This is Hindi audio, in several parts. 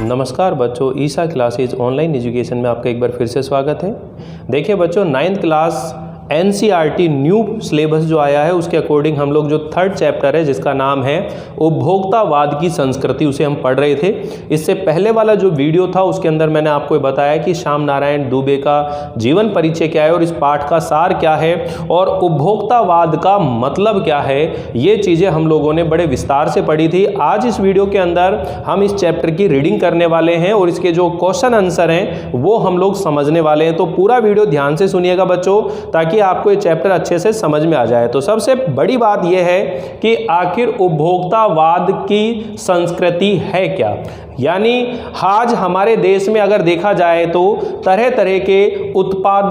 नमस्कार बच्चों, ईसा क्लासेज ऑनलाइन एजुकेशन में आपका एक बार फिर से स्वागत है। देखिए बच्चों, 9th class NCERT new syllabus जो आया है उसके अकॉर्डिंग हम लोग जो 3rd चैप्टर है जिसका नाम है उपभोक्तावाद की संस्कृति, उसे हम पढ़ रहे थे। इससे पहले वाला जो वीडियो था उसके अंदर मैंने आपको बताया कि श्याम नारायण दुबे का जीवन परिचय क्या है और इस पाठ का सार क्या है और उपभोक्तावाद का मतलब क्या है, ये चीज़ें हम लोगों ने बड़े विस्तार से पढ़ी थी। आज इस वीडियो के अंदर हम इस चैप्टर की रीडिंग करने वाले हैं और इसके जो क्वेश्चन आंसर हैं वो हम लोग समझने वाले हैं। तो पूरा वीडियो ध्यान से सुनिएगा बच्चों, ताकि आपको ये चैप्टर अच्छे से समझ में आ जाए। तो सबसे बड़ी बात यह है कि आखिर उपभोक्तावाद की संस्कृति है क्या। यानी आज हमारे देश में अगर देखा जाए तो तरह तरह के उत्पाद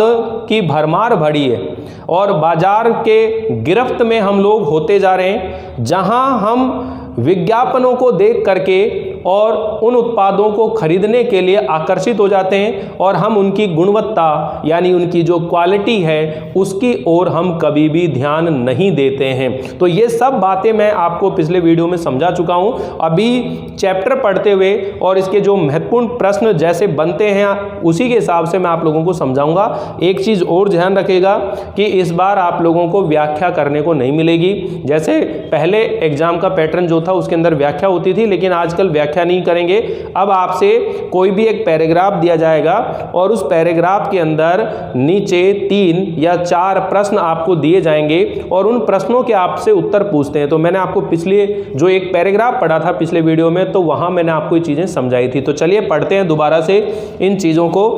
की भरमार भरी है और बाजार के गिरफ्त में हम लोग होते जा रहे हैं, जहां हम विज्ञापनों को देख करके और उन उत्पादों को खरीदने के लिए आकर्षित हो जाते हैं और हम उनकी गुणवत्ता यानी उनकी जो क्वालिटी है उसकी ओर हम कभी भी ध्यान नहीं देते हैं। तो ये सब बातें मैं आपको पिछले वीडियो में समझा चुका हूं। अभी चैप्टर पढ़ते हुए और इसके जो महत्वपूर्ण प्रश्न जैसे बनते हैं उसी के हिसाब से मैं आप लोगों को समझाऊंगा। एक चीज़ और ध्यान रखिएगा कि इस बार आप लोगों को व्याख्या करने को नहीं मिलेगी। जैसे पहले एग्जाम का पैटर्न जो था उसके अंदर व्याख्या होती थी, लेकिन आजकल व्याख्या नहीं करेंगे। अब आपसे कोई भी एक पैराग्राफ दिया जाएगा और उस पैराग्राफ के अंदर नीचे 3 या 4 प्रश्न आपको दिए जाएंगे और उन प्रश्नों के आपसे उत्तर पूछते हैं। तो मैंने आपको पिछले जो एक पैराग्राफ पढ़ा था पिछले वीडियो में, तो वहां मैंने आपको ये चीजें समझाई थी। तो चलिए पढ़ते हैं दोबारा से इन चीजों को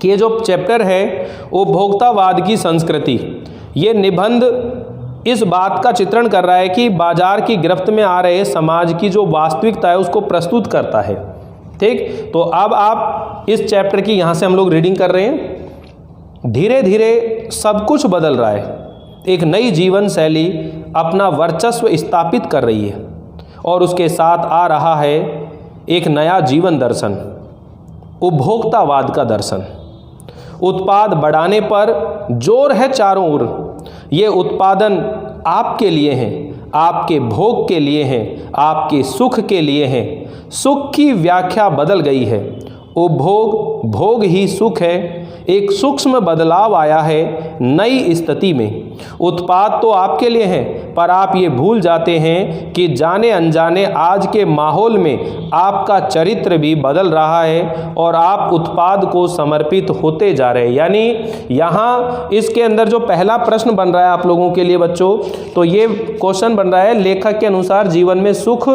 कि ये जो चैप्टर है उपभोक्तावाद की संस्कृति, ये निबंध इस बात का चित्रण कर रहा है कि बाजार की गिरफ्त में आ रहे समाज की जो वास्तविकता है उसको प्रस्तुत करता है। ठीक, तो अब आप इस चैप्टर की यहाँ से हम लोग रीडिंग कर रहे हैं। धीरे धीरे सब कुछ बदल रहा है, एक नई जीवन शैली अपना वर्चस्व स्थापित कर रही है और उसके साथ आ रहा है एक नया जीवन दर्शन, उपभोक्तावाद का दर्शन। उत्पाद बढ़ाने पर जोर है चारों ओर। ये उत्पादन आपके लिए हैं, आपके भोग के लिए हैं, आपके सुख के लिए हैं। सुख की व्याख्या बदल गई है। उपभोग भोग ही सुख है। एक सूक्ष्म बदलाव आया है नई स्थिति में। उत्पाद तो आपके लिए हैं, पर आप ये भूल जाते हैं कि जाने अनजाने आज के माहौल में आपका चरित्र भी बदल रहा है और आप उत्पाद को समर्पित होते जा रहे हैं। यानी यहाँ इसके अंदर जो पहला प्रश्न बन रहा है आप लोगों के लिए बच्चों, तो ये क्वेश्चन बन रहा है लेखक के अनुसार जीवन में सुख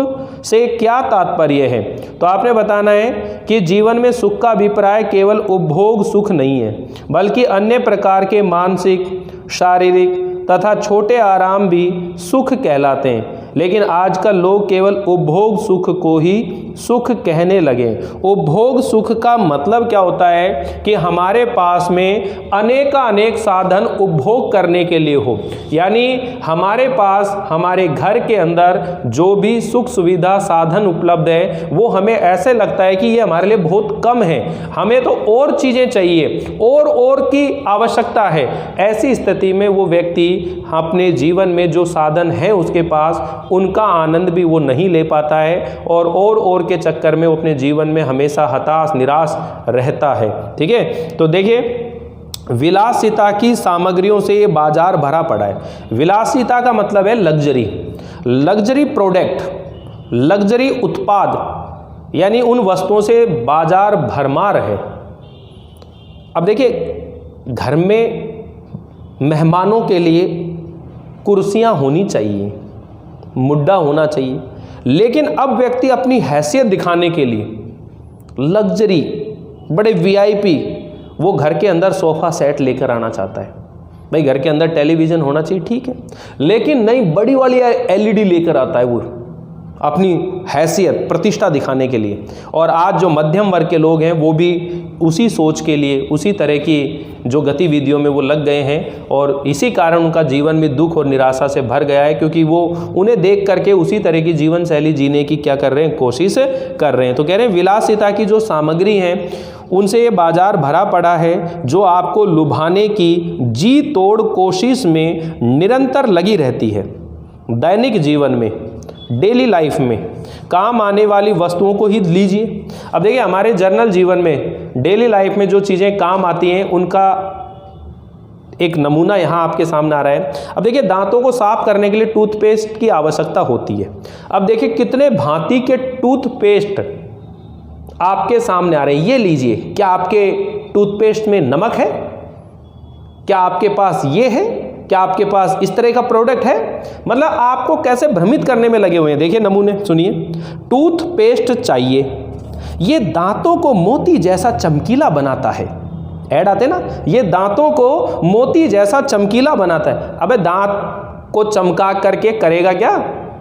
से क्या तात्पर्य है। तो आपने बताना है कि जीवन में सुख का अभिप्राय केवल उपभोग सुख नहीं है, बल्कि अन्य प्रकार के मानसिक, शारीरिक तथा छोटे आराम भी सुख कहलाते हैं। लेकिन आजकल लोग केवल उपभोग सुख को ही सुख कहने लगे। उपभोग सुख का मतलब क्या होता है कि हमारे पास में अनेक साधन उपभोग करने के लिए हो। यानी हमारे पास हमारे घर के अंदर जो भी सुख सुविधा साधन उपलब्ध है वो हमें ऐसे लगता है कि ये हमारे लिए बहुत कम है, हमें तो और चीज़ें चाहिए और की आवश्यकता है। ऐसी स्थिति में वो व्यक्ति अपने जीवन में जो साधन है उसके पास, उनका आनंद भी वो नहीं ले पाता है और के चक्कर में वो अपने जीवन में हमेशा हताश निराश रहता है। ठीक है, तो देखिए विलासिता की सामग्रियों से ये बाजार भरा पड़ा है। विलासिता का मतलब है लग्जरी, लग्जरी प्रोडक्ट, लग्जरी उत्पाद, यानी उन वस्तुओं से बाजार भरमार है। अब देखिए घर में मेहमानों के लिए कुर्सियां होनी चाहिए, मुड्डा होना चाहिए, लेकिन अब व्यक्ति अपनी हैसियत दिखाने के लिए लग्जरी, बड़े वीआईपी वो घर के अंदर सोफा सेट लेकर आना चाहता है। भाई घर के अंदर टेलीविज़न होना चाहिए, ठीक है, लेकिन नई बड़ी वाली एलईडी लेकर आता है वो अपनी हैसियत प्रतिष्ठा दिखाने के लिए। और आज जो मध्यम वर्ग के लोग हैं वो भी उसी सोच के लिए, उसी तरह की जो गतिविधियों में वो लग गए हैं और इसी कारण उनका जीवन में दुख और निराशा से भर गया है, क्योंकि वो उन्हें देख करके उसी तरह की जीवन शैली जीने की क्या कर रहे हैं, कोशिश कर रहे हैं। तो कह रहे हैं विलासिता की जो सामग्री हैं उनसे ये बाजार भरा पड़ा है जो आपको लुभाने की जी तोड़ कोशिश में निरंतर लगी रहती है। दैनिक जीवन में डेली लाइफ में काम आने वाली वस्तुओं को ही लीजिए। अब देखिए हमारे जर्नल जीवन में डेली लाइफ में जो चीज़ें काम आती हैं उनका एक नमूना यहाँ आपके सामने आ रहा है। अब देखिए दांतों को साफ करने के लिए टूथपेस्ट की आवश्यकता होती है। अब देखिए कितने भांति के टूथपेस्ट आपके सामने आ रहे हैं, ये लीजिए। क्या आपके टूथपेस्ट में नमक है? क्या आपके पास ये है? क्या आपके पास इस तरह का प्रोडक्ट है? मतलब आपको कैसे भ्रमित करने में लगे हुए हैं। देखिए नमूने सुनिए। टूथपेस्ट चाहिए, ये दांतों को मोती जैसा चमकीला बनाता है। ऐड आते ना, ये दांतों को मोती जैसा चमकीला बनाता है। अबे दांत को चमका करके करेगा क्या?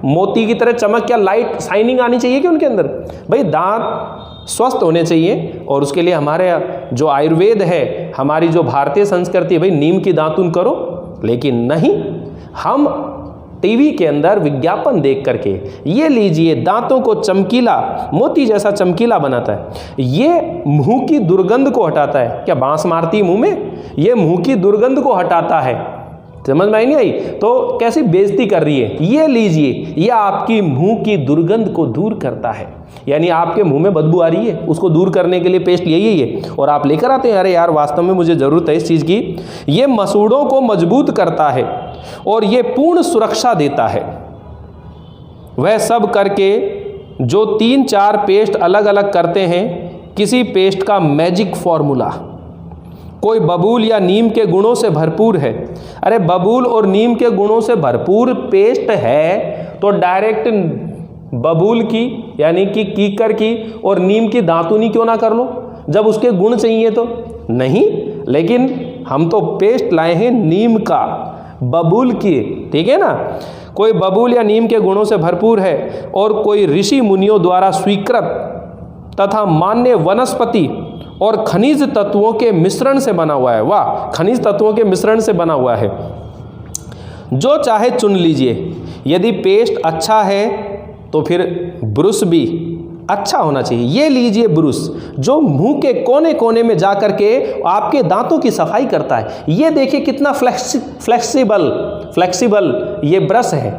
मोती की तरह चमक, क्या लाइट शाइनिंग आनी चाहिए कि उनके अंदर? भाई दांत स्वस्थ होने चाहिए और उसके लिए हमारे जो आयुर्वेद है, हमारी जो भारतीय संस्कृति है, भाई नीम की दातुन करो। लेकिन नहीं, हम टीवी के अंदर विज्ञापन देख करके ये लीजिए दांतों को चमकीला, मोती जैसा चमकीला बनाता है, ये मुंह की दुर्गंध को हटाता है। क्या बांस मारती मुंह में? ये मुंह की दुर्गंध को हटाता है। समझ में आई नहीं आई? तो कैसी बेइज्जती कर रही है। ये लीजिए, ये आपकी मुंह की दुर्गंध को दूर करता है। यानी आपके मुंह में बदबू आ रही है, उसको दूर करने के लिए पेस्ट यही है और आप लेकर आते हैं। अरे यार वास्तव में मुझे ज़रूरत है इस चीज़ की। ये मसूड़ों को मजबूत करता है और ये पूर्ण सुरक्षा देता है। वह सब करके जो 3-4 पेस्ट अलग अलग करते हैं, किसी पेस्ट का मैजिक फॉर्मूला। कोई बबूल या नीम के गुणों से भरपूर है। अरे बबूल और नीम के गुणों से भरपूर पेस्ट है तो डायरेक्ट बबूल की यानी कि कीकर की और नीम की दातुनी क्यों ना कर लो, जब उसके गुण चाहिए तो? नहीं, लेकिन हम तो पेस्ट लाए हैं नीम का, बबूल की। ठीक है ना? कोई बबूल या नीम के गुणों से भरपूर है और कोई ऋषि मुनियों द्वारा स्वीकृत तथा मान्य वनस्पति और खनिज तत्वों के मिश्रण से बना हुआ है। वाह, खनिज तत्वों के मिश्रण से बना हुआ है। जो चाहे चुन लीजिए। यदि पेस्ट अच्छा है तो फिर ब्रश भी अच्छा होना चाहिए। ये लीजिए ब्रश, जो मुंह के कोने कोने में जा करके आपके दांतों की सफाई करता है। ये देखिए कितना फ्लेक्सिबल ये ब्रश है।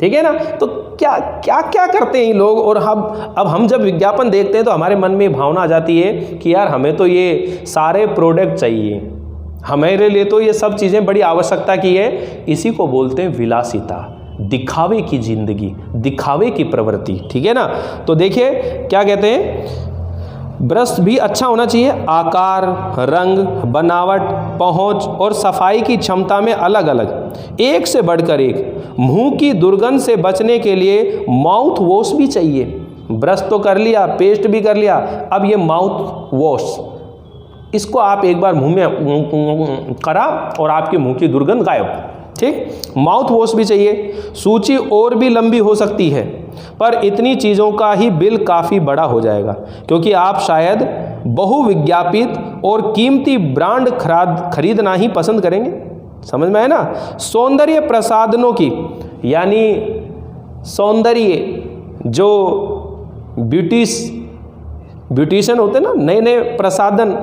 ठीक है ना? तो क्या क्या क्या करते हैं ये लोग। और अब हम जब विज्ञापन देखते हैं तो हमारे मन में भावना आ जाती है कि यार हमें तो ये सारे प्रोडक्ट चाहिए, हमारे लिए तो ये सब चीज़ें बड़ी आवश्यकता की है। इसी को बोलते हैं विलासिता, दिखावे की जिंदगी, दिखावे की प्रवृत्ति। ठीक है ना? तो देखिए क्या कहते हैं, ब्रश भी अच्छा होना चाहिए। आकार, रंग, बनावट, पहुंच और सफाई की क्षमता में अलग अलग, एक से बढ़कर एक। मुंह की दुर्गंध से बचने के लिए माउथ वॉश भी चाहिए। ब्रश तो कर लिया, पेस्ट भी कर लिया, अब ये माउथ वॉश, इसको आप एक बार मुंह में करा और आपके मुंह की दुर्गंध गायब। ठीक, माउथ वॉश भी चाहिए। सूची और भी लंबी हो सकती है, पर इतनी चीज़ों का ही बिल काफ़ी बड़ा हो जाएगा, क्योंकि आप शायद बहुविज्ञापित और कीमती ब्रांड खरीदना ही पसंद करेंगे। समझ में आए ना? सौंदर्य प्रसाधनों की, यानी सौंदर्य जो ब्यूटिशियन होते ना, नए नए प्रसाधन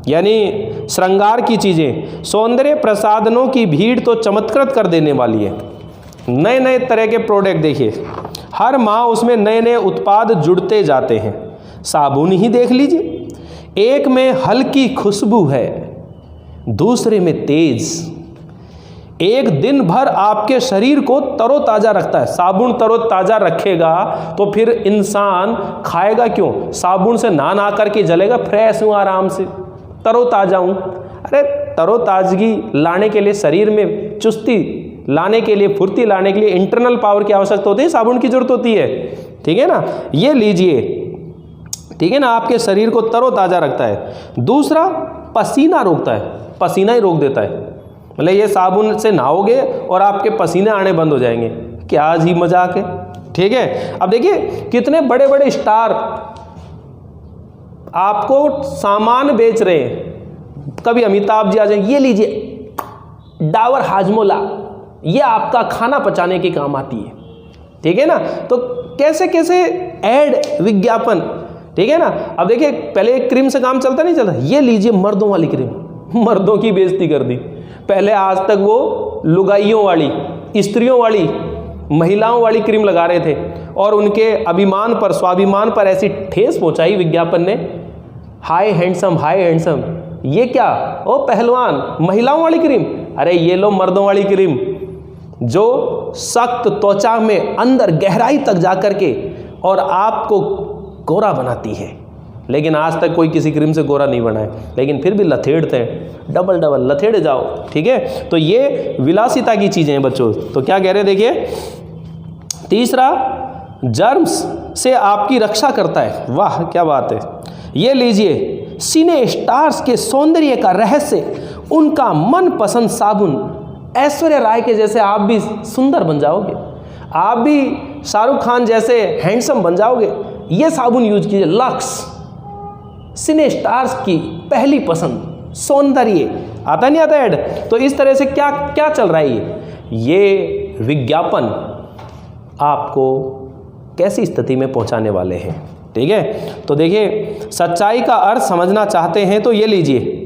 यानी श्रृंगार की चीज़ें, सौंदर्य प्रसाधनों की भीड़ तो चमत्कृत कर देने वाली है। नए नए तरह के प्रोडक्ट देखिए, हर माह उसमें नए नए उत्पाद जुड़ते जाते हैं। साबुन ही देख लीजिए, एक में हल्की खुशबू है, दूसरे में तेज। एक दिन भर आपके शरीर को तरोताज़ा रखता है। साबुन तरोताज़ा रखेगा तो फिर इंसान खाएगा क्यों? साबुन से नहा करके जलेगा, फ्रेश हूँ, आराम से तरोताज़ा हूँ। अरे तरोताजगी लाने के लिए, शरीर में चुस्ती लाने के लिए, फुर्ती लाने के लिए इंटरनल पावर की आवश्यकता होती है, साबुन की जरूरत होती है। ठीक है ना? ये लीजिए, ठीक है ना, आपके शरीर को तरोताज़ा रखता है। दूसरा, पसीना रोकता है, पसीना ही रोक देता है। मतलब ये साबुन से नहाओगे और आपके पसीने आने बंद हो जाएंगे। क्या अजीब मजाक है। ठीक है? अब देखिए कितने बड़े बड़े स्टार आपको सामान बेच रहे हैं। कभी अमिताभ जी आ जाए, ये लीजिए डाबर हाजमोला, ये आपका खाना पचाने के काम आती है। ठीक है ना? तो कैसे कैसे ऐड, विज्ञापन। ठीक है ना? अब देखिए पहले एक क्रीम से काम चलता नहीं चलता, ये लीजिए मर्दों वाली क्रीम, मर्दों की बेइज्जती कर दी। पहले आज तक वो लुगाइयों वाली, स्त्रियों वाली महिलाओं वाली क्रीम लगा रहे थे और उनके अभिमान पर, स्वाभिमान पर ऐसी ठेस पहुंचाई विज्ञापन ने, हाय हैंडसम, हाय हैंडसम। ये क्या, ओ पहलवान, महिलाओं वाली क्रीम? अरे ये लो मर्दों वाली क्रीम, जो सख्त त्वचा में अंदर गहराई तक जाकर के और आपको गोरा बनाती है। लेकिन आज तक कोई किसी क्रीम से गोरा नहीं बना है, लेकिन फिर भी लथेड़ते हैं, डबल डबल लथेड़े जाओ, ठीक है। तो ये विलासिता की चीज़ें हैं बच्चों। तो क्या कह रहे हैं देखिए, तीसरा, जर्म्स से आपकी रक्षा करता है। वाह क्या बात है। ये लीजिए, सिने स्टार्स के सौंदर्य का रहस्य, उनका मनपसंद साबुन। ऐश्वर्या राय के जैसे आप भी सुंदर बन जाओगे, आप भी शाहरुख खान जैसे हैंडसम बन जाओगे, ये साबुन यूज कीजिए, लक्स, सिने स्टार्स की पहली पसंद, सौंदर्य। आता नहीं आता ऐड? तो इस तरह से क्या क्या चल रहा है ये विज्ञापन आपको कैसी स्थिति में पहुंचाने वाले हैं, ठीक है। तो देखिए, सच्चाई का अर्थ समझना चाहते हैं तो ये लीजिए,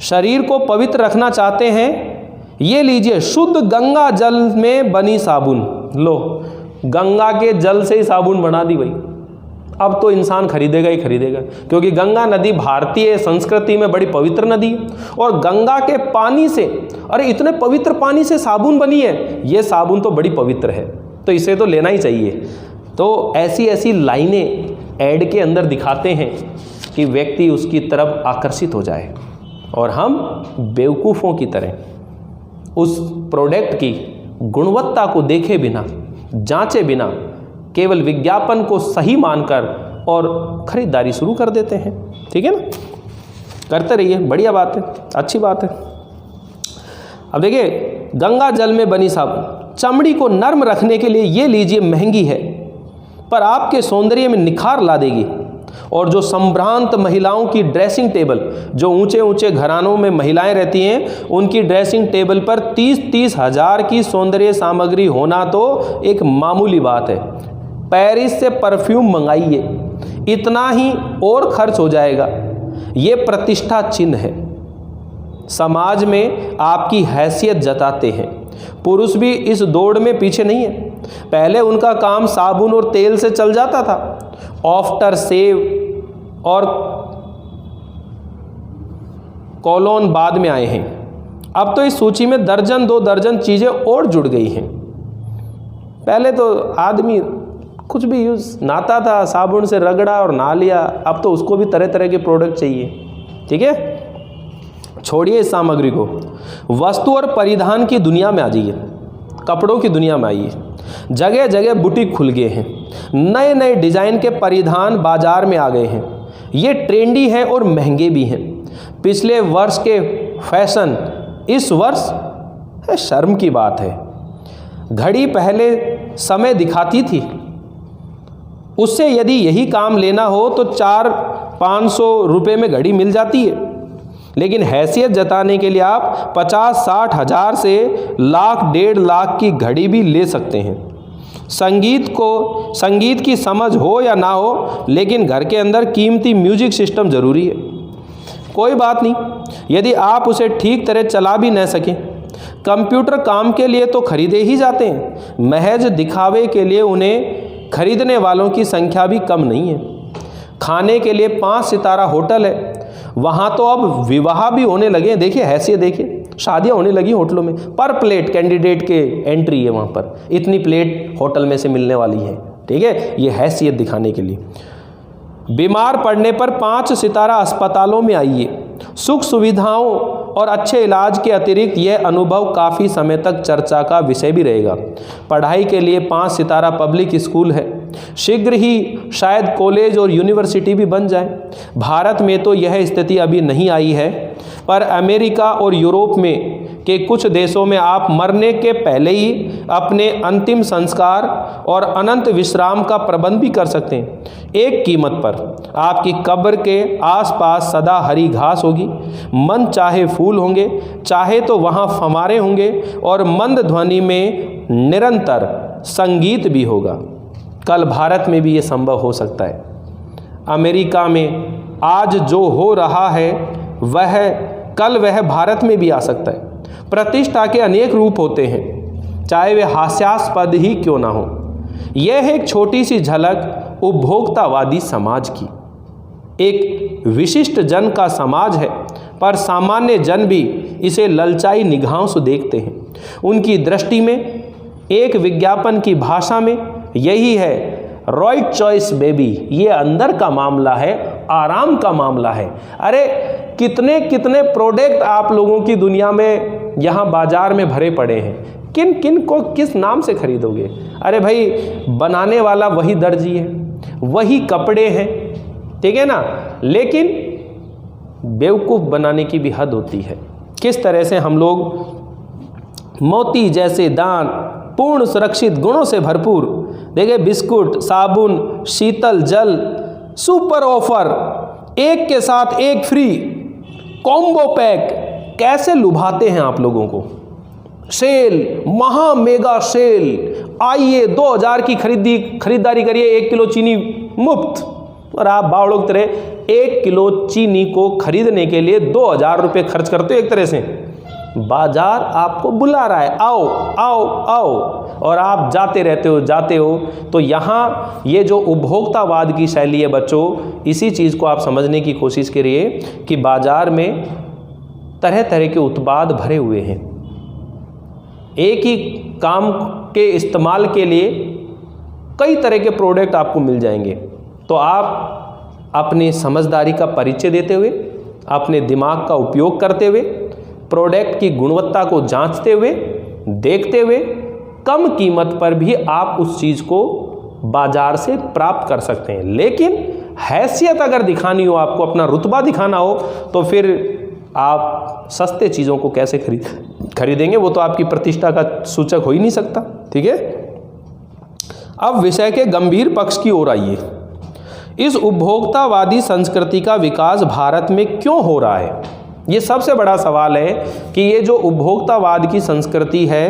शरीर को पवित्र रखना चाहते हैं, ये लीजिए शुद्ध गंगा जल में बनी साबुन। लो, गंगा के जल से ही साबुन बना दी भाई। अब तो इंसान खरीदेगा ही खरीदेगा, क्योंकि गंगा नदी भारतीय संस्कृति में बड़ी पवित्र नदी है और गंगा के पानी से, अरे इतने पवित्र पानी से साबुन बनी है, ये साबुन तो बड़ी पवित्र है, तो इसे तो लेना ही चाहिए। तो ऐसी ऐसी लाइनें ऐड के अंदर दिखाते हैं कि व्यक्ति उसकी तरफ आकर्षित हो जाए और हम बेवकूफ़ों की तरह उस प्रोडक्ट की गुणवत्ता को देखे बिना, जांचे बिना, केवल विज्ञापन को सही मानकर और खरीदारी शुरू कर देते हैं, ठीक है ना। करते रहिए, बढ़िया बात है, अच्छी बात है। अब देखिए, गंगा जल में बनी साबुन चमड़ी को नर्म रखने के लिए ये लीजिए, महंगी है पर आपके सौंदर्य में निखार ला देगी। और जो संभ्रांत महिलाओं की ड्रेसिंग टेबल, जो ऊंचे ऊंचे घरानों में महिलाएं रहती हैं, उनकी ड्रेसिंग टेबल पर 30-30 हज़ार की सौंदर्य सामग्री होना तो एक मामूली बात है। पेरिस से परफ्यूम मंगाइए, इतना ही और खर्च हो जाएगा। ये प्रतिष्ठा चिन्ह है, समाज में आपकी हैसियत जताते हैं। पुरुष भी इस दौड़ में पीछे नहीं है। पहले उनका काम साबुन और तेल से चल जाता था, आफ्टर सेव और कोलोन बाद में आए हैं। अब तो इस सूची में दर्जन 2 दर्जन चीज़ें और जुड़ गई हैं। पहले तो आदमी कुछ भी यूज़ नहाता था, साबुन से रगड़ा और नहा लिया, अब तो उसको भी तरह तरह के प्रोडक्ट चाहिए, ठीक है। छोड़िए इस सामग्री को, वस्तु और परिधान की दुनिया में आ जाइए, कपड़ों की दुनिया में आइए। जगह जगह बुटीक खुल गए हैं, नए नए डिज़ाइन के परिधान बाजार में आ गए हैं। ये ट्रेंडी हैं और महंगे भी हैं। पिछले वर्ष के फैशन इस वर्ष है, शर्म की बात है। घड़ी पहले समय दिखाती थी, उससे यदि यही काम लेना हो तो 400-500 रुपये में घड़ी मिल जाती है। लेकिन हैसियत जताने के लिए आप 50-60 हज़ार से लाख 1.5 लाख की घड़ी भी ले सकते हैं। संगीत की समझ हो या ना हो, लेकिन घर के अंदर कीमती म्यूजिक सिस्टम ज़रूरी है। कोई बात नहीं, यदि आप उसे ठीक तरह चला भी न सकें, कंप्यूटर काम के लिए तो खरीदे ही जाते हैं। महज दिखावे के लिए उन्हें खरीदने वालों की संख्या भी कम नहीं है। खाने के लिए 5 सितारा होटल है, वहाँ तो अब विवाह भी होने लगे हैं। देखिए हैसियत, देखिए शादियाँ होने लगी होटलों में, पर प्लेट कैंडिडेट के एंट्री है वहाँ पर, इतनी प्लेट होटल में से मिलने वाली है, ठीक है। ये हैसियत दिखाने के लिए। बीमार पड़ने पर 5 सितारा अस्पतालों में आइए। सुख सुविधाओं और अच्छे इलाज के अतिरिक्त यह अनुभव काफ़ी समय तक चर्चा का विषय भी रहेगा। पढ़ाई के लिए 5 सितारा पब्लिक स्कूल है, शीघ्र ही शायद कॉलेज और यूनिवर्सिटी भी बन जाए। भारत में तो यह स्थिति अभी नहीं आई है, पर अमेरिका और यूरोप में के कुछ देशों में आप मरने के पहले ही अपने अंतिम संस्कार और अनंत विश्राम का प्रबंध भी कर सकते हैं। एक कीमत पर आपकी कब्र के आसपास सदा हरी घास होगी, मन चाहे फूल होंगे, चाहे तो वहाँ फव्वारे होंगे और मंद ध्वनि में निरंतर संगीत भी होगा। कल भारत में भी ये संभव हो सकता है। अमेरिका में आज जो हो रहा है वह कल वह भारत में भी आ सकता है। प्रतिष्ठा के अनेक रूप होते हैं। चाहे वे हास्यास्पद ही क्यों ना हो। यह है एक छोटी सी झलक उपभोक्तावादी समाज की। एक विशिष्ट जन का समाज है, पर सामान्य जन भी इसे ललचाई निगाहों से देखते हैं। उनकी दृष्टि में, एक विज्ञापन की भाषा में, यही है राइट चॉइस बेबी। ये अंदर का मामला है, आराम का मामला है। अरे कितने कितने प्रोडक्ट आप लोगों की दुनिया में यहाँ बाजार में भरे पड़े हैं, किन किन को किस नाम से खरीदोगे? अरे भाई, बनाने वाला वही दर्जी है, वही कपड़े हैं, ठीक है ना, लेकिन बेवकूफ़ बनाने की भी हद होती है। किस तरह से हम लोग मोती जैसे दांत, पूर्ण सुरक्षित गुणों से भरपूर, देखिए बिस्कुट, साबुन, शीतल जल, सुपर ऑफर, एक के साथ एक फ्री, कॉम्बो पैक, कैसे लुभाते हैं आप लोगों को। सेल, महा मेगा सेल, आइए 2000 की खरीदारी करिए, 1 किलो चीनी मुफ्त। और आप बावड़ों की तरह 1 किलो चीनी को खरीदने के लिए 2000 रुपये खर्च करते हो। एक तरह से बाजार आपको बुला रहा है, आओ आओ आओ, और आप जाते हो। तो यहाँ ये जो उपभोक्तावाद की शैली है बच्चों, इसी चीज़ को आप समझने की कोशिश करिए कि बाजार में तरह तरह के उत्पाद भरे हुए हैं। एक ही काम के इस्तेमाल के लिए कई तरह के प्रोडक्ट आपको मिल जाएंगे। तो आप अपनी समझदारी का परिचय देते हुए, अपने दिमाग का उपयोग करते हुए, प्रोडक्ट की गुणवत्ता को जांचते हुए, देखते हुए, कम कीमत पर भी आप उस चीज़ को बाजार से प्राप्त कर सकते हैं। लेकिन हैसियत अगर दिखानी हो, आपको अपना रुतबा दिखाना हो, तो फिर आप सस्ते चीज़ों को कैसे खरीदेंगे? वो तो आपकी प्रतिष्ठा का सूचक हो ही नहीं सकता, ठीक है। अब विषय के गंभीर पक्ष की ओर आइए। इस उपभोक्तावादी संस्कृति का विकास भारत में क्यों हो रहा है? ये सबसे बड़ा सवाल है कि ये जो उपभोक्तावाद की संस्कृति है,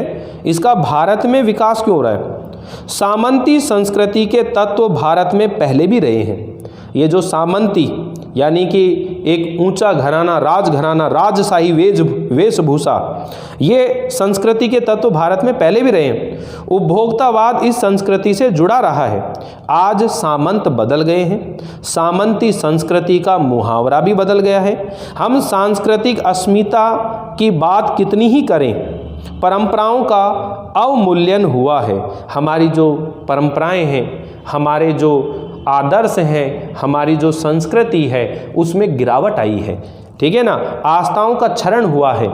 इसका भारत में विकास क्यों हो रहा है? सामंती संस्कृति के तत्व भारत में पहले भी रहे हैं। ये जो सामंती यानी कि एक ऊंचा घराना, राजघराना, राजशाही वेशभूषा, ये संस्कृति के तत्व भारत में पहले भी रहे हैं। उपभोक्तावाद इस संस्कृति से जुड़ा रहा है। आज सामंत बदल गए हैं, सामंती संस्कृति का मुहावरा भी बदल गया है। हम सांस्कृतिक अस्मिता की बात कितनी ही करें, परंपराओं का अवमूल्यन हुआ है। हमारी जो परंपराएं हैं, हमारे जो आदर्श हैं, हमारी जो संस्कृति है, उसमें गिरावट आई है, ठीक है ना। आस्थाओं का क्षरण हुआ है।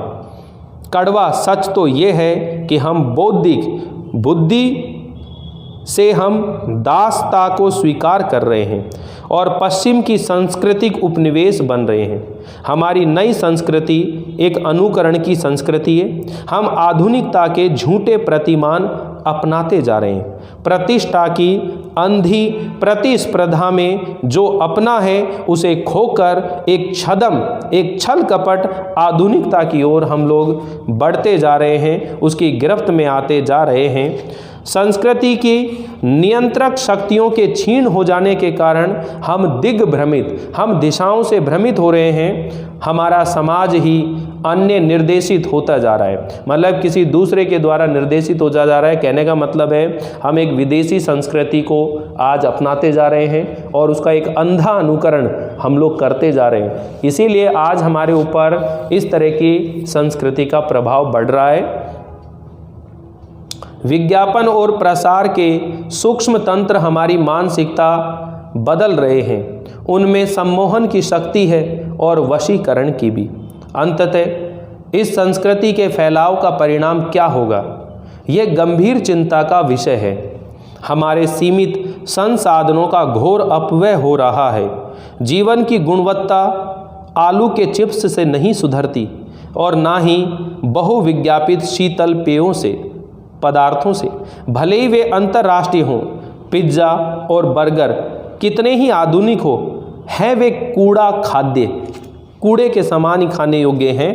कड़वा सच तो ये है कि हम बौद्धिक बुद्धि से हम दासता को स्वीकार कर रहे हैं और पश्चिम की सांस्कृतिक उपनिवेश बन रहे हैं। हमारी नई संस्कृति एक अनुकरण की संस्कृति है। हम आधुनिकता के झूठे प्रतिमान अपनाते जा रहे हैं। प्रतिष्ठा की अंधी प्रतिस्पर्धा में जो अपना है, उसे खोकर एक छल कपट आधुनिकता की ओर हम लोग बढ़ते जा रहे हैं, उसकी गिरफ्त में आते जा रहे हैं। संस्कृति की नियंत्रक शक्तियों के क्षीण हो जाने के कारण हम दिग्भ्रमित, हम दिशाओं से भ्रमित हो रहे हैं। हमारा समाज ही अन्य निर्देशित होता जा रहा है, मतलब किसी दूसरे के द्वारा निर्देशित हो जा रहा है। कहने का मतलब है हम एक विदेशी संस्कृति को आज अपनाते जा रहे हैं और उसका एक अंधा अनुकरण हम लोग करते जा रहे हैं। इसीलिए आज हमारे ऊपर इस तरह की संस्कृति का प्रभाव बढ़ रहा है। विज्ञापन और प्रसार के सूक्ष्म तंत्र हमारी मानसिकता बदल रहे हैं। उनमें सम्मोहन की शक्ति है और वशीकरण की भी। अंततः इस संस्कृति के फैलाव का परिणाम क्या होगा, यह गंभीर चिंता का विषय है। हमारे सीमित संसाधनों का घोर अपव्यय हो रहा है। जीवन की गुणवत्ता आलू के चिप्स से नहीं सुधरती और ना ही बहुविज्ञापित शीतल पेयों से, पदार्थों से। भले ही वे अंतर्राष्ट्रीय हों, पिज्ज़ा और बर्गर कितने ही आधुनिक हो, हैं वे कूड़े के समान ही खाने योग्य हैं।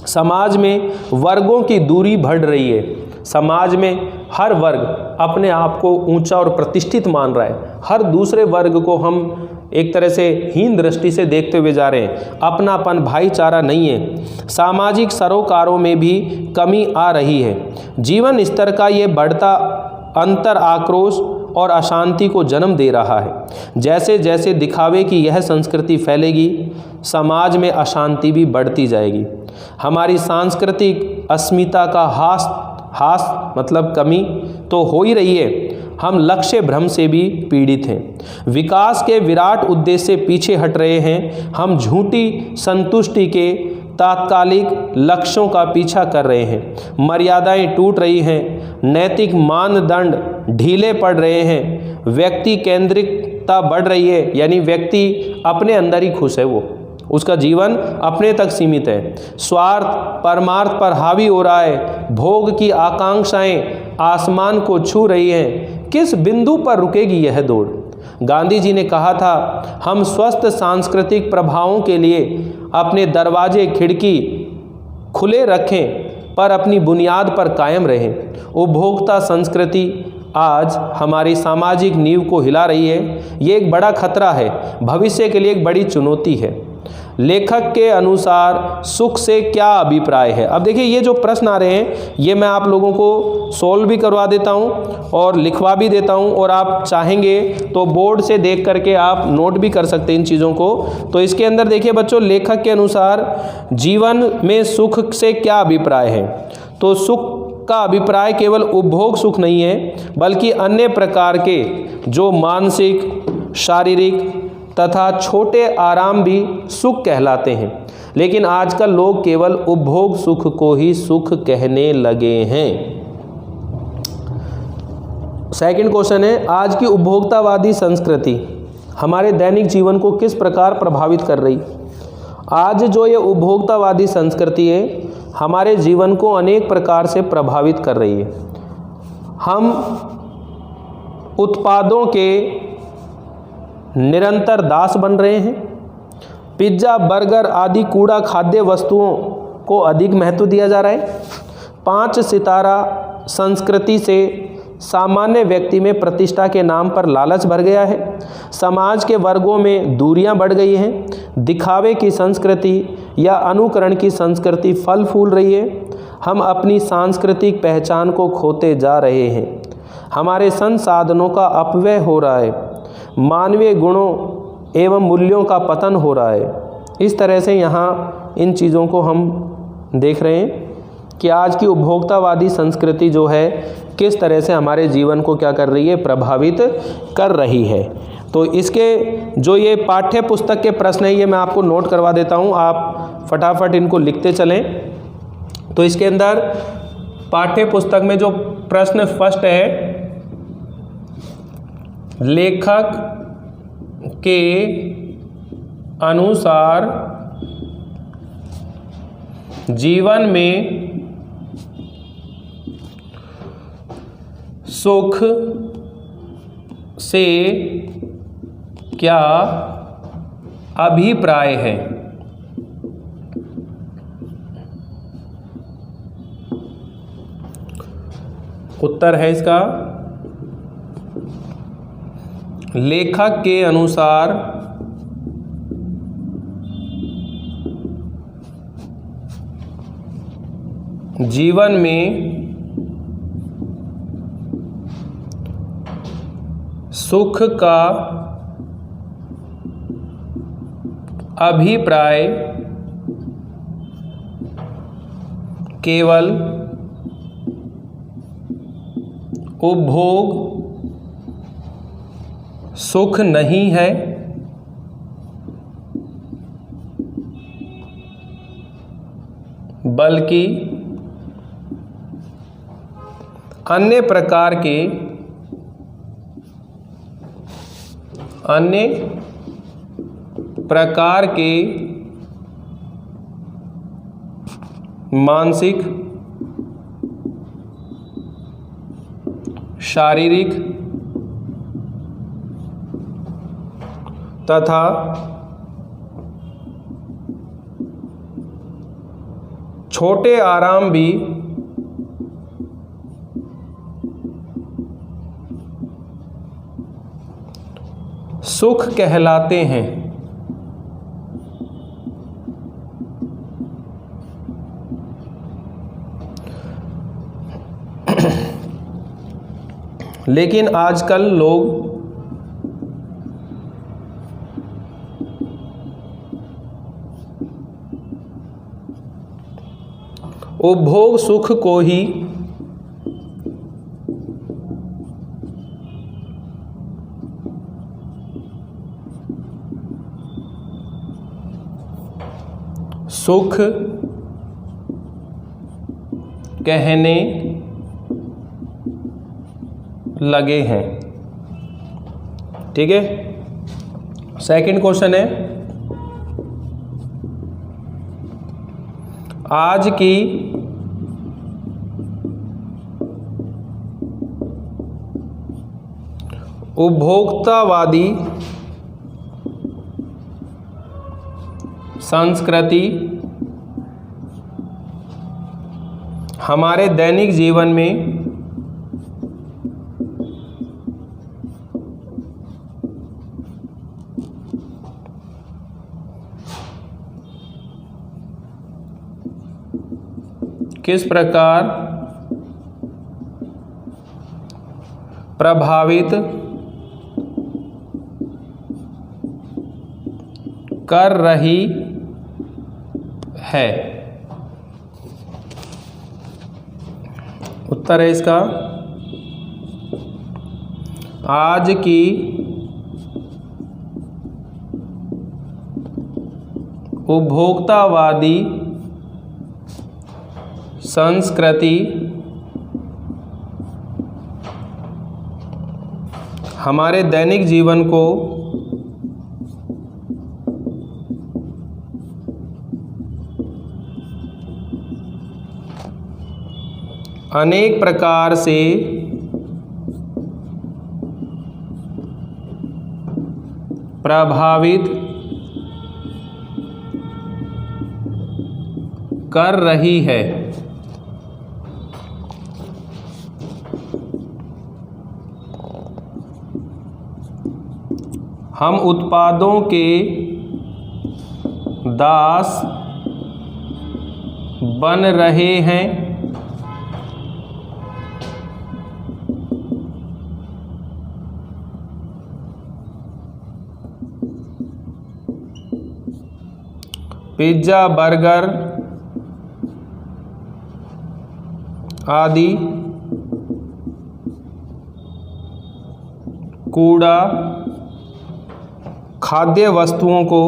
समाज में वर्गों की दूरी बढ़ रही है। समाज में हर वर्ग अपने आप को ऊंचा और प्रतिष्ठित मान रहा है। हर दूसरे वर्ग को हम एक तरह से हीन दृष्टि से देखते हुए जा रहे हैं। अपनापन, भाईचारा नहीं है। सामाजिक सरोकारों में भी कमी आ रही है। जीवन स्तर का ये बढ़ता अंतर आक्रोश और अशांति को जन्म दे रहा है। जैसे जैसे दिखावे की यह संस्कृति फैलेगी, समाज में अशांति भी बढ़ती जाएगी। हमारी सांस्कृतिक अस्मिता का हास मतलब कमी तो हो ही रही है। हम लक्ष्य भ्रम से भी पीड़ित हैं। विकास के विराट उद्देश्य से पीछे हट रहे हैं। हम झूठी संतुष्टि के तात्कालिक लक्ष्यों का पीछा कर रहे हैं। मर्यादाएं टूट रही हैं। नैतिक मानदंड ढीले पड़ रहे हैं। व्यक्ति केंद्रिकता बढ़ रही है, यानी व्यक्ति अपने अंदर ही खुश है, वो उसका जीवन अपने तक सीमित है। स्वार्थ परमार्थ पर हावी हो रहा है। भोग की आकांक्षाएं आसमान को छू रही हैं। किस बिंदु पर रुकेगी यह दौड़? गांधी जी ने कहा था, हम स्वस्थ सांस्कृतिक प्रभावों के लिए अपने दरवाजे खिड़की खुले रखें, पर अपनी बुनियाद पर कायम रहें। उपभोक्ता संस्कृति आज हमारी सामाजिक नींव को हिला रही है। ये एक बड़ा खतरा है, भविष्य के लिए एक बड़ी चुनौती है। लेखक के अनुसार सुख से क्या अभिप्राय है? अब देखिए, ये जो प्रश्न आ रहे हैं ये मैं आप लोगों को सॉल्व भी करवा देता हूँ और लिखवा भी देता हूँ, और आप चाहेंगे तो बोर्ड से देख करके आप नोट भी कर सकते हैं इन चीज़ों को। तो इसके अंदर देखिए बच्चों, लेखक के अनुसार जीवन में सुख से क्या अभिप्राय है? तो सुख का अभिप्राय केवल उपभोग सुख नहीं है, बल्कि अन्य प्रकार के जो मानसिक, शारीरिक तथा छोटे आराम भी सुख कहलाते हैं। लेकिन आजकल लोग केवल उपभोग सुख को ही सुख कहने लगे हैं। सेकंड क्वेश्चन है, आज की उपभोक्तावादी संस्कृति हमारे दैनिक जीवन को किस प्रकार प्रभावित कर रही? आज जो ये उपभोक्तावादी संस्कृति है हमारे जीवन को अनेक प्रकार से प्रभावित कर रही है। हम उत्पादों के निरंतर दास बन रहे हैं। पिज्ज़ा, बर्गर आदि कूड़ा खाद्य वस्तुओं को अधिक महत्व दिया जा रहा है। 5 सितारा संस्कृति से सामान्य व्यक्ति में प्रतिष्ठा के नाम पर लालच भर गया है। समाज के वर्गों में दूरियां बढ़ गई हैं। दिखावे की संस्कृति या अनुकरण की संस्कृति फल फूल रही है। हम अपनी सांस्कृतिक पहचान को खोते जा रहे हैं। हमारे संसाधनों का अपव्यय हो रहा है। मानवीय गुणों एवं मूल्यों का पतन हो रहा है। इस तरह से यहाँ इन चीज़ों को हम देख रहे हैं कि आज की उपभोक्तावादी संस्कृति जो है किस तरह से हमारे जीवन को क्या कर रही है, प्रभावित कर रही है। तो इसके जो ये पाठ्य पुस्तक के प्रश्न है ये मैं आपको नोट करवा देता हूँ, आप फटाफट इनको लिखते चलें। तो इसके अंदर पाठ्य पुस्तक में जो प्रश्न फर्स्ट है, लेखक के अनुसार जीवन में सुख से क्या अभिप्राय है? उत्तर है इसका, लेखक के अनुसार जीवन में सुख का अभिप्राय केवल उपभोग सुख नहीं है, बल्कि अन्य प्रकार के मानसिक, शारीरिक तथा छोटे आराम भी सुख कहलाते हैं। लेकिन आजकल लोग उपभोग सुख को ही सुख कहने लगे हैं। ठीक है, सेकंड क्वेश्चन है, आज की उपभोक्तावादी संस्कृति हमारे दैनिक जीवन में किस प्रकार प्रभावित कर रही है? उत्तर है इसका, आज की उपभोक्तावादी संस्कृति हमारे दैनिक जीवन को अनेक प्रकार से प्रभावित कर रही है। हम उत्पादों के दास बन रहे हैं। पिज्जा, बर्गर आदि कूड़ा खाद्य वस्तुओं को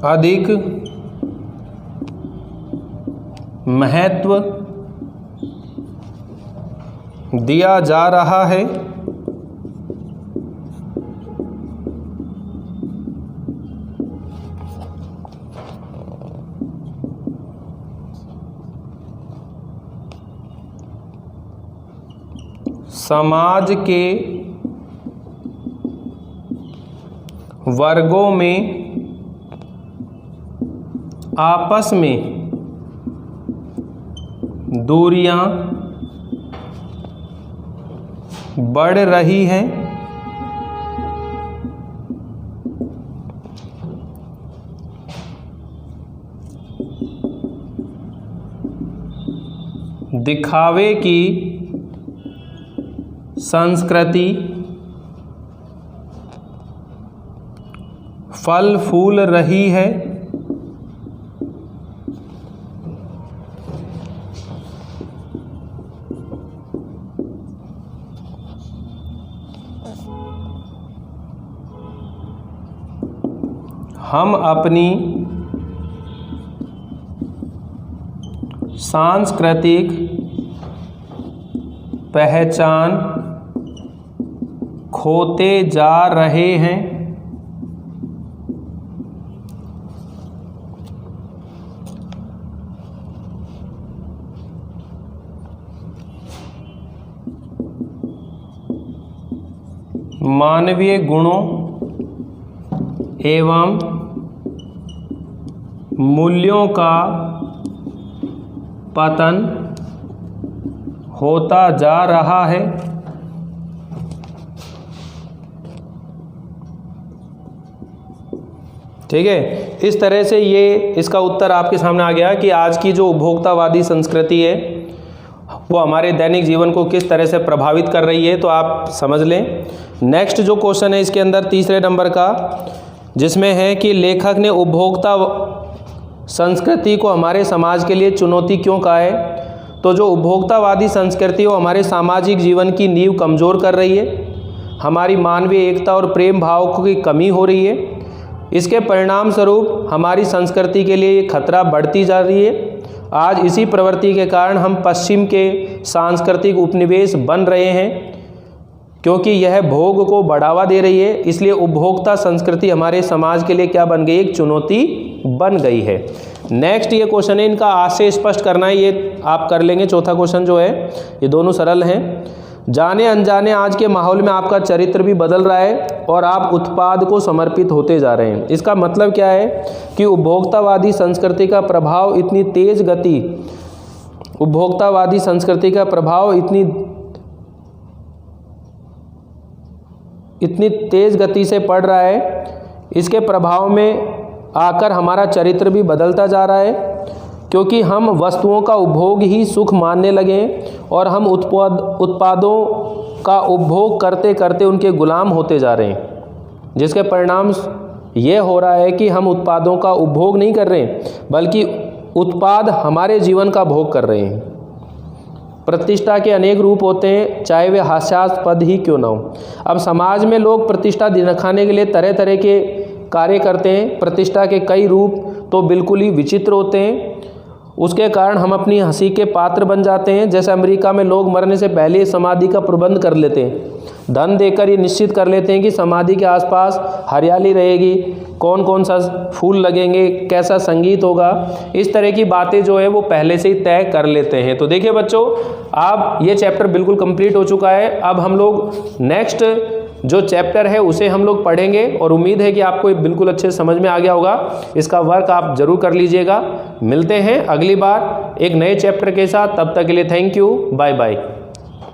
अधिक महत्व दिया जा रहा है। समाज के वर्गों में आपस में दूरियां बढ़ रही हैं। दिखावे की संस्कृति फल फूल रही है। हम अपनी सांस्कृतिक पहचान खोते जा रहे हैं। मानवीय गुणों एवं मूल्यों का पतन होता जा रहा है। ठीक है, इस तरह से ये इसका उत्तर आपके सामने आ गया कि आज की जो उपभोक्तावादी संस्कृति है वो हमारे दैनिक जीवन को किस तरह से प्रभावित कर रही है, तो आप समझ लें। नेक्स्ट जो क्वेश्चन है इसके अंदर तीसरे नंबर का, जिसमें है कि लेखक ने उपभोक्ता संस्कृति को हमारे समाज के लिए चुनौती क्यों कहा है। तो जो उपभोक्तावादी संस्कृति है वो हमारे सामाजिक जीवन की नींव कमज़ोर कर रही है, हमारी मानवीय एकता और प्रेम भाव की कमी हो रही है। इसके परिणाम स्वरूप हमारी संस्कृति के लिए ये खतरा बढ़ती जा रही है। आज इसी प्रवृत्ति के कारण हम पश्चिम के सांस्कृतिक उपनिवेश बन रहे हैं, क्योंकि यह भोग को बढ़ावा दे रही है। इसलिए उपभोक्ता संस्कृति हमारे समाज के लिए क्या बन गई, एक चुनौती बन गई है। नेक्स्ट ये क्वेश्चन है, इनका आशय स्पष्ट करना है, ये आप कर लेंगे। चौथा क्वेश्चन जो है ये दोनों सरल हैं। जाने अनजाने आज के माहौल में आपका चरित्र भी बदल रहा है और आप उत्पाद को समर्पित होते जा रहे हैं। इसका मतलब क्या है कि उपभोक्तावादी संस्कृति का प्रभाव इतनी तेज गति इतनी तेज गति से पड़ रहा है, इसके प्रभाव में आकर हमारा चरित्र भी बदलता जा रहा है, क्योंकि हम वस्तुओं का उपभोग ही सुख मानने लगे और हम उत्पादों का उपभोग करते करते उनके गुलाम होते जा रहे हैं, जिसके परिणाम ये हो रहा है कि हम उत्पादों का उपभोग नहीं कर रहे हैं, बल्कि उत्पाद हमारे जीवन का भोग कर रहे हैं। प्रतिष्ठा के अनेक रूप होते हैं, चाहे वे हास्यास्पद ही क्यों ना हो। अब समाज में लोग प्रतिष्ठा दिखाने के लिए तरह तरह के कार्य करते हैं। प्रतिष्ठा के कई रूप तो बिल्कुल ही विचित्र होते हैं, उसके कारण हम अपनी हंसी के पात्र बन जाते हैं। जैसे अमेरिका में लोग मरने से पहले समाधि का प्रबंध कर लेते हैं, धन देकर ये निश्चित कर लेते हैं कि समाधि के आसपास हरियाली रहेगी, कौन कौन सा फूल लगेंगे, कैसा संगीत होगा, इस तरह की बातें जो है वो पहले से ही तय कर लेते हैं। तो देखिए बच्चों, अब ये चैप्टर बिल्कुल कंप्लीट हो चुका है। अब हम लोग नेक्स्ट जो चैप्टर है उसे हम लोग पढ़ेंगे और उम्मीद है कि आपको बिल्कुल अच्छे समझ में आ गया होगा। इसका वर्क आप ज़रूर कर लीजिएगा। मिलते हैं अगली बार एक नए चैप्टर के साथ, तब तक के लिए थैंक यू, बाय बाय।